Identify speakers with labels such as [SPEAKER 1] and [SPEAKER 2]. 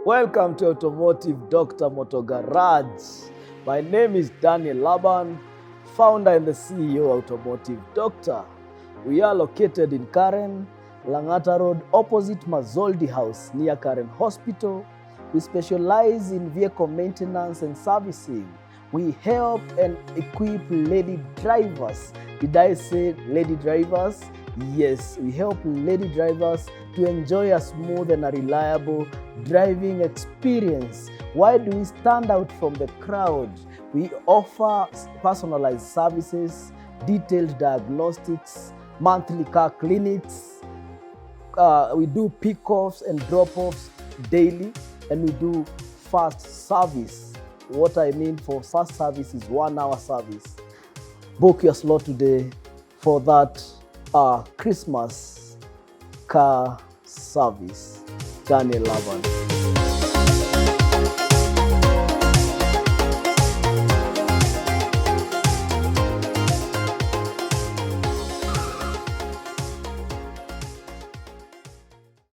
[SPEAKER 1] Welcome to Automotive Dr. Moto Garage. My name is Daniel Laban, founder and the CEO of Automotive Doctor. We are located in Karen, Langata Road, opposite Mazoldi House, near Karen Hospital. We specialize in vehicle maintenance and servicing. We help and equip lady drivers. Did I say lady drivers? Yes, we help lady drivers to enjoy a smooth and a reliable driving experience. Why do we stand out from the crowd? We offer personalized services, detailed diagnostics, monthly car clinics. We do pick-offs and drop-offs daily, and we do fast service. What I mean for fast service is 1 hour service. Book your slot today for that Christmas car service. Daniel Laban.